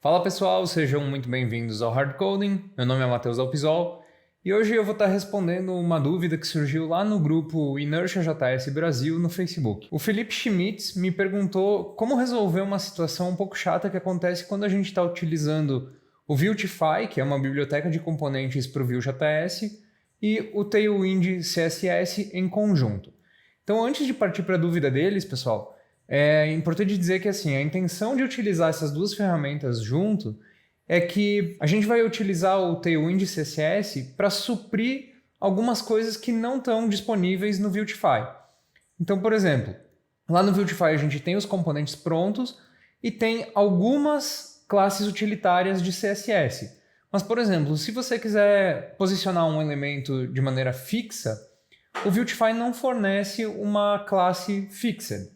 Fala pessoal, sejam muito bem-vindos ao Hard Coding. Meu nome é Matheus Alpizol e hoje eu vou estar respondendo uma dúvida que surgiu lá no grupo Inertia JS Brasil no Facebook. O Felipe Schmitz me perguntou como resolver uma situação um pouco chata que acontece quando a gente está utilizando o Vuetify, que é uma biblioteca de componentes para o Vue.js, e o Tailwind CSS em conjunto. Então, antes de partir para a dúvida deles, pessoal, é importante dizer que assim, a intenção de utilizar essas duas ferramentas junto é que a gente vai utilizar o Tailwind CSS para suprir algumas coisas que não estão disponíveis no Vuetify. Então, por exemplo, lá no Vuetify a gente tem os componentes prontos e tem algumas classes utilitárias de CSS. Mas, por exemplo, se você quiser posicionar um elemento de maneira fixa, o Vuetify não fornece uma classe fixed.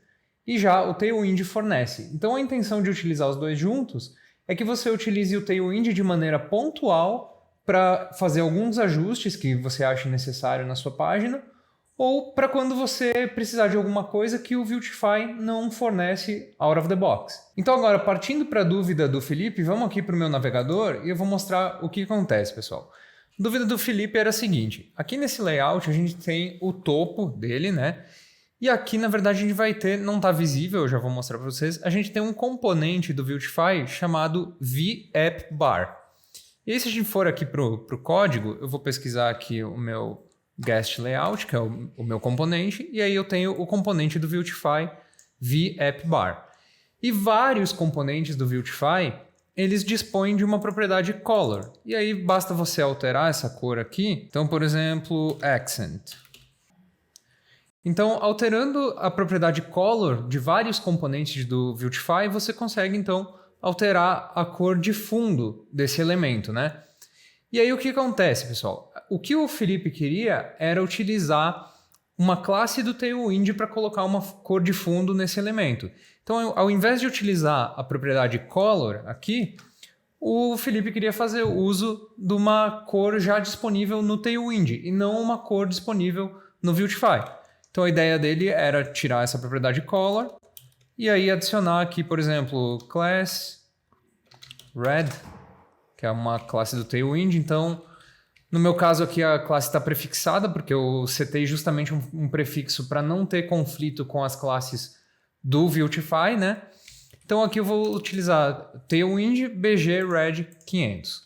E já o Tailwind fornece. Então a intenção de utilizar os dois juntos é que você utilize o Tailwind de maneira pontual para fazer alguns ajustes que você acha necessário na sua página, ou para quando você precisar de alguma coisa que o Vuetify não fornece out of the box. Então agora, partindo para a dúvida do Felipe, vamos aqui para o meu navegador e eu vou mostrar o que acontece, pessoal. A dúvida do Felipe era a seguinte: aqui nesse layout a gente tem o topo dele, né? E aqui, na verdade, a gente vai ter, não está visível, eu já vou mostrar para vocês, a gente tem um componente do Vuetify chamado VAppBar. E aí, se a gente for aqui para o código, eu vou pesquisar aqui o meu guest layout, que é o meu componente, e aí eu tenho o componente do Vuetify VAppBar. E vários componentes do Vuetify, eles dispõem de uma propriedade color. E aí basta você alterar essa cor aqui. Então, por exemplo, accent. Então, alterando a propriedade color de vários componentes do Vuetify, você consegue, então, alterar a cor de fundo desse elemento, né? E aí, o que acontece, pessoal? O que o Felipe queria era utilizar uma classe do Tailwind para colocar uma cor de fundo nesse elemento. Então, ao invés de utilizar a propriedade color aqui, o Felipe queria fazer uso de uma cor já disponível no Tailwind e não uma cor disponível no Vuetify. Então a ideia dele era tirar essa propriedade color e aí adicionar aqui, por exemplo, class red, que é uma classe do Tailwind. Então, no meu caso aqui a classe está prefixada, porque eu setei justamente um prefixo para não ter conflito com as classes do Vuetify, né? Então aqui eu vou utilizar Tailwind BG Red 500.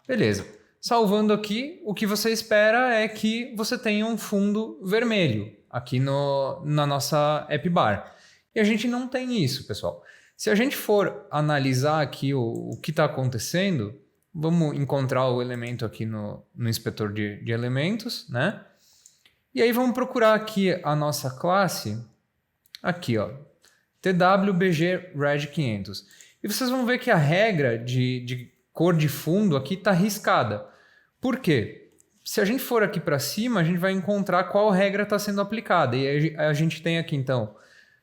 Beleza. Salvando aqui, o que você espera é que você tenha um fundo vermelho aqui na nossa AppBar. E a gente não tem isso, pessoal. Se a gente for analisar aqui o que está acontecendo, vamos encontrar o elemento aqui no inspetor de elementos, né? E aí vamos procurar aqui a nossa classe, aqui, ó, TWBGRed500. E vocês vão ver que a regra de cor de fundo aqui está riscada. Por quê? Se a gente for aqui para cima, a gente vai encontrar qual regra está sendo aplicada. E a gente tem aqui, então,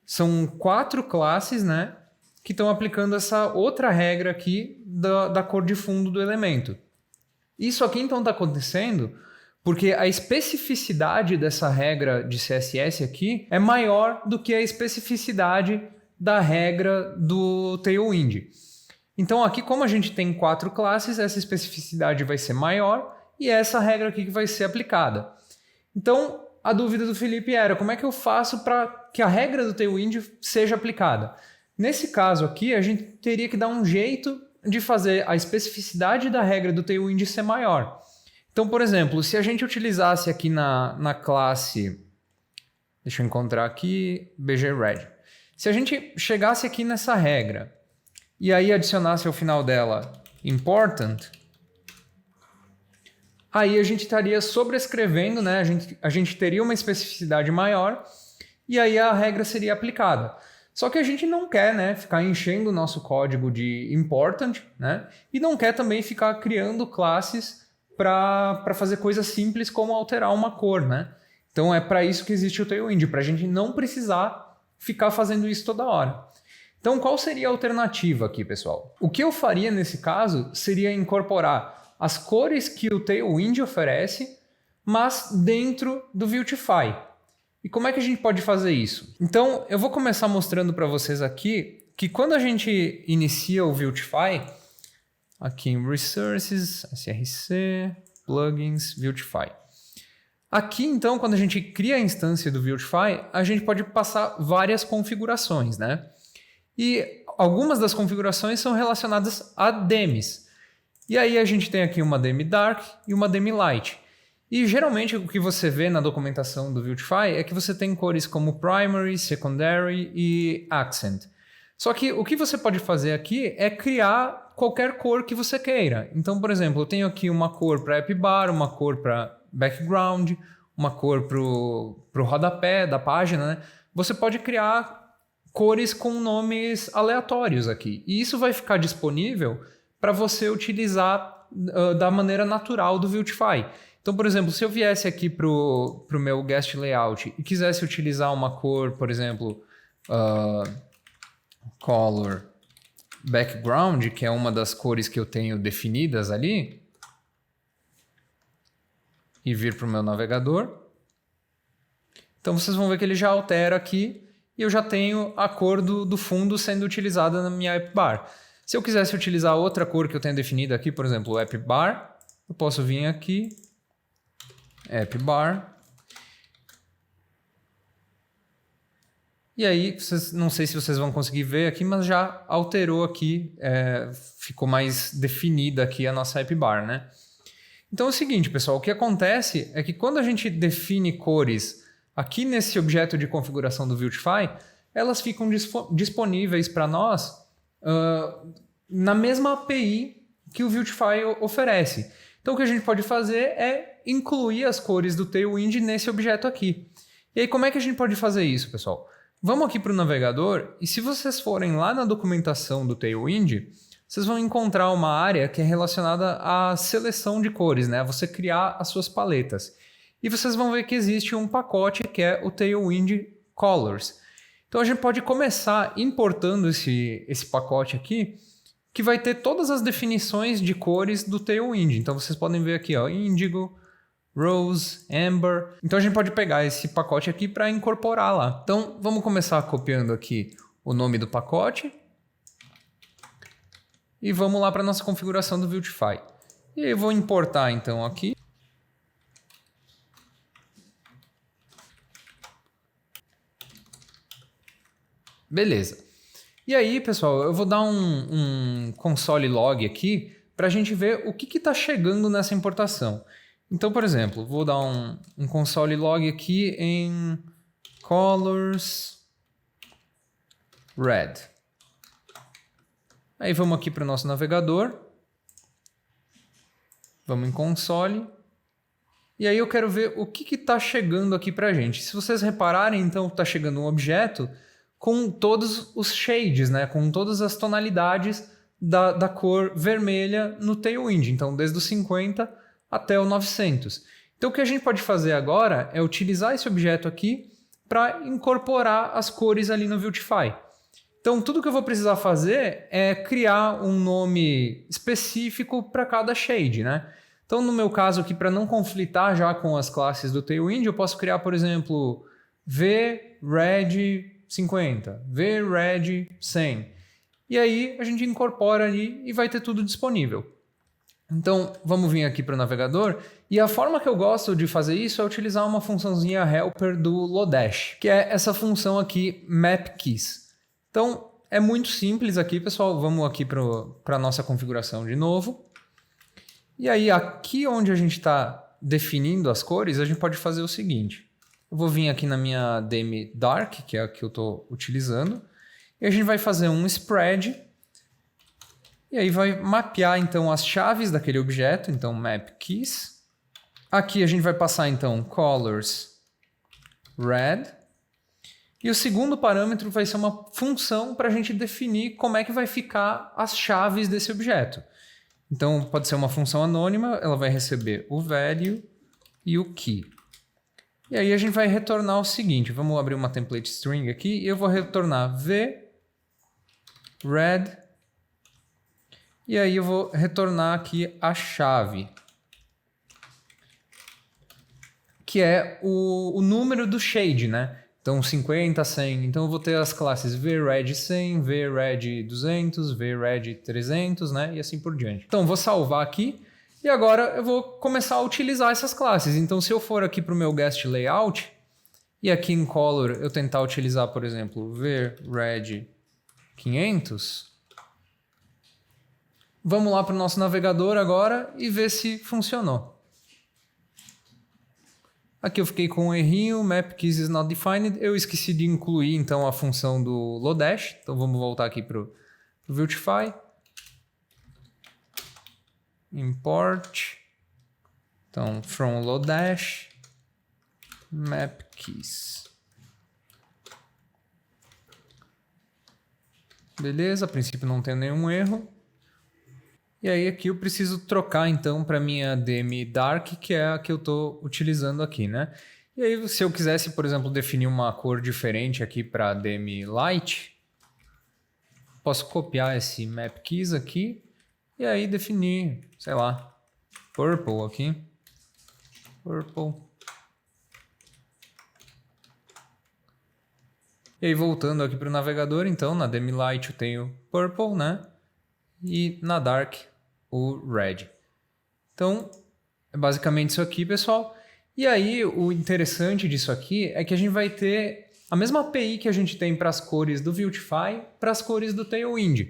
são 4 classes, né, que estão aplicando essa outra regra aqui da cor de fundo do elemento. Isso aqui, então, está acontecendo porque a especificidade dessa regra de CSS aqui é maior do que a especificidade da regra do Tailwind. Então, aqui, como a gente tem 4 classes, essa especificidade vai ser maior e é essa regra aqui que vai ser aplicada. Então, a dúvida do Felipe era como é que eu faço para que a regra do Tailwind seja aplicada? Nesse caso aqui, a gente teria que dar um jeito de fazer a especificidade da regra do Tailwind ser maior. Então, por exemplo, se a gente utilizasse aqui na classe, deixa eu encontrar aqui, BGRed. Se a gente chegasse aqui nessa regra e aí adicionasse ao final dela important, aí a gente estaria sobrescrevendo, né? A gente teria uma especificidade maior e aí a regra seria aplicada. Só que a gente não quer, né, ficar enchendo o nosso código de important, né? E não quer também ficar criando classes para fazer coisas simples como alterar uma cor, né? Então é para isso que existe o Tailwind, para a gente não precisar ficar fazendo isso toda hora. Então qual seria a alternativa aqui, pessoal? O que eu faria nesse caso seria incorporar as cores que o Tailwind oferece, mas dentro do Vuetify. E como é que a gente pode fazer isso? Então, eu vou começar mostrando para vocês aqui que quando a gente inicia o Vuetify, aqui em Resources, src, Plugins, Vuetify. Aqui, então, quando a gente cria a instância do Vuetify, a gente pode passar várias configurações, né? E algumas das configurações são relacionadas a DEMs. E aí a gente tem aqui uma DEM Dark e uma DEM Light. E geralmente o que você vê na documentação do Vuetify é que você tem cores como Primary, Secondary e Accent. Só que o que você pode fazer aqui é criar qualquer cor que você queira. Então, por exemplo, eu tenho aqui uma cor para App Bar, uma cor para Background, uma cor para o rodapé da página, né? Você pode criar cores com nomes aleatórios aqui. E isso vai ficar disponível para você utilizar da maneira natural do Vuetify. Então, por exemplo, se eu viesse aqui para o meu guest layout e quisesse utilizar uma cor, por exemplo, color background, que é uma das cores que eu tenho definidas ali, e vir para o meu navegador, então vocês vão ver que ele já altera aqui e eu já tenho a cor do fundo sendo utilizada na minha app bar. Se eu quisesse utilizar outra cor que eu tenho definida aqui, por exemplo, o app bar, eu posso vir aqui, app bar, e aí, não sei se vocês vão conseguir ver aqui, mas já alterou aqui, ficou mais definida aqui a nossa app bar, né? Então é o seguinte, pessoal, o que acontece é que quando a gente define cores aqui nesse objeto de configuração do Vuetify, elas ficam disponíveis para nós na mesma API que o Vuetify oferece. Então o que a gente pode fazer é incluir as cores do Tailwind nesse objeto aqui. E aí como é que a gente pode fazer isso, pessoal? Vamos aqui para o navegador e se vocês forem lá na documentação do Tailwind, vocês vão encontrar uma área que é relacionada à seleção de cores, né? Você criar as suas paletas. E vocês vão ver que existe um pacote que é o Tailwind Colors. Então a gente pode começar importando esse pacote aqui, que vai ter todas as definições de cores do Tailwind. Então vocês podem ver aqui, ó, Indigo, Rose, Amber. Então a gente pode pegar esse pacote aqui para incorporar lá. Então vamos começar copiando aqui o nome do pacote. E vamos lá para a nossa configuração do Vuetify. E aí eu vou importar então aqui. Beleza. E aí, pessoal, eu vou dar um console log aqui para a gente ver o que está chegando nessa importação. Então, por exemplo, vou dar um console log aqui em colors red. Aí vamos aqui para o nosso navegador. Vamos em console. E aí eu quero ver o que está chegando aqui para a gente. Se vocês repararem, então está chegando um objeto com todos os shades, né? Com todas as tonalidades da cor vermelha no Tailwind. Então, desde o 50 até o 900. Então, o que a gente pode fazer agora é utilizar esse objeto aqui para incorporar as cores ali no Vuetify. Então, tudo que eu vou precisar fazer é criar um nome específico para cada shade, né? Então, no meu caso aqui, para não conflitar já com as classes do Tailwind, eu posso criar, por exemplo, VRED 50, VRED 100. E aí, a gente incorpora ali e vai ter tudo disponível. Então, vamos vir aqui para o navegador. E a forma que eu gosto de fazer isso é utilizar uma funçãozinha helper do Lodash, que é essa função aqui, mapKeys. Então, é muito simples aqui, pessoal. Vamos aqui para a nossa configuração de novo. E aí, aqui onde a gente está definindo as cores, a gente pode fazer o seguinte. Eu vou vir aqui na minha DEM Dark, que é a que eu estou utilizando. E a gente vai fazer um spread. E aí vai mapear, então, as chaves daquele objeto. Então, mapKeys. Aqui a gente vai passar, então, colors red. E o segundo parâmetro vai ser uma função para a gente definir como é que vai ficar as chaves desse objeto. Então, pode ser uma função anônima, ela vai receber o value e o key. E aí a gente vai retornar o seguinte, vamos abrir uma template string aqui, e eu vou retornar v, red, e aí eu vou retornar aqui a chave, que é o número do shade, né? Então 50, 100. Então eu vou ter as classes VRED 100, VRED 200, VRED 300, né? E assim por diante. Então vou salvar aqui e agora eu vou começar a utilizar essas classes. Então se eu for aqui para o meu guest layout e aqui em color eu tentar utilizar, por exemplo, VRED 500, vamos lá para o nosso navegador agora e ver se funcionou. Aqui eu fiquei com um errinho, map keys is not defined. Eu esqueci de incluir então a função do Lodash. Então vamos voltar aqui para o Viltify. Import. Então from Lodash map keys. Beleza, a princípio não tem nenhum erro. E aí aqui eu preciso trocar então para minha DEM Dark, que é a que eu estou utilizando aqui, né? E aí se eu quisesse, por exemplo, definir uma cor diferente aqui para DEM Light, posso copiar esse map keys aqui e aí definir, sei lá, purple aqui. Purple. E aí voltando aqui para o navegador, então na DEM Light eu tenho purple, né? E na Dark o red. Então, é basicamente isso aqui, pessoal. E aí, o interessante disso aqui é que a gente vai ter a mesma API que a gente tem para as cores do Viltify, para as cores do Tailwind.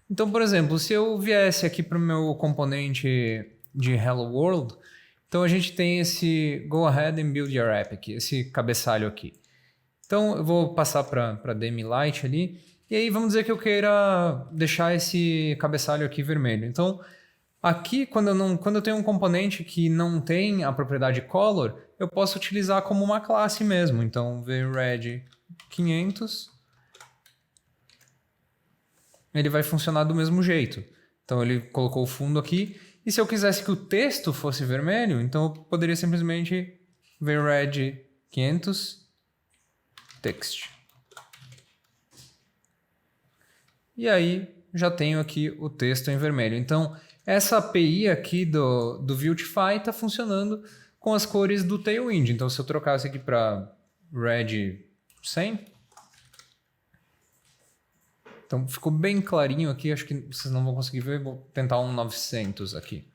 Então, por exemplo, se eu viesse aqui para o meu componente de Hello World, então a gente tem esse Go Ahead and Build Your App aqui, esse cabeçalho aqui. Então, eu vou passar para DEM Light ali. E aí, vamos dizer que eu queira deixar esse cabeçalho aqui vermelho. Então, aqui, quando eu tenho um componente que não tem a propriedade color, eu posso utilizar como uma classe mesmo. Então, VRED 500, ele vai funcionar do mesmo jeito. Então, ele colocou o fundo aqui. E se eu quisesse que o texto fosse vermelho, então eu poderia simplesmente VRED 500 text. E aí, já tenho aqui o texto em vermelho. Então, essa API aqui do Viltify está funcionando com as cores do Tailwind. Então, se eu trocasse aqui para Red 100, então ficou bem clarinho aqui. Acho que vocês não vão conseguir ver. Vou tentar um 900 aqui.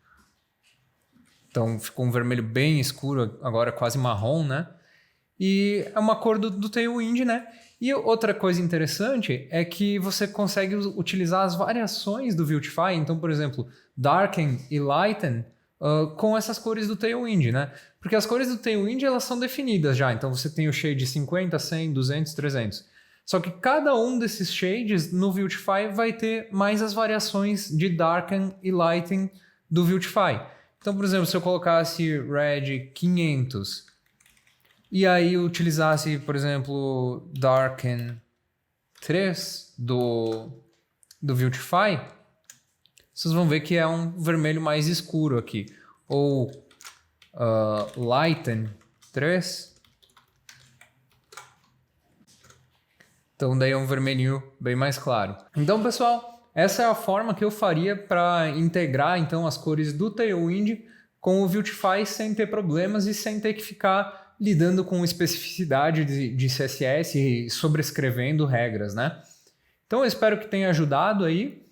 Então, ficou um vermelho bem escuro, agora quase marrom, né? E é uma cor do Tailwind, né? E outra coisa interessante é que você consegue utilizar as variações do Viltify. Então, por exemplo, Darken e Lighten com essas cores do Tailwind, né? Porque as cores do Tailwind, elas são definidas já. Então, você tem o shade 50, 100, 200, 300. Só que cada um desses shades no Viltify vai ter mais as variações de Darken e Lighten do Viltify. Então, por exemplo, se eu colocasse Red 500... e aí eu utilizasse, por exemplo, Darken 3 do Viltify, vocês vão ver que é um vermelho mais escuro aqui. Ou Lighten 3. Então daí é um vermelhinho bem mais claro. Então, pessoal, essa é a forma que eu faria para integrar então as cores do Tailwind com o Viltify sem ter problemas e sem ter que ficar lidando com especificidade de CSS e sobrescrevendo regras, né? Então eu espero que tenha ajudado aí.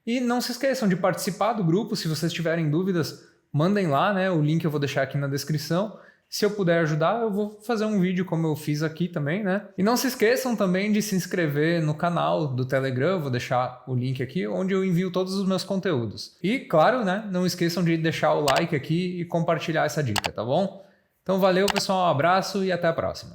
E não se esqueçam de participar do grupo. Se vocês tiverem dúvidas, mandem lá, né? O link eu vou deixar aqui na descrição. Se eu puder ajudar, eu vou fazer um vídeo como eu fiz aqui também, né? E não se esqueçam também de se inscrever no canal do Telegram. Eu vou deixar o link aqui, onde eu envio todos os meus conteúdos. E, claro, né? Não esqueçam de deixar o like aqui e compartilhar essa dica, tá bom? Então valeu, pessoal, um abraço e até a próxima.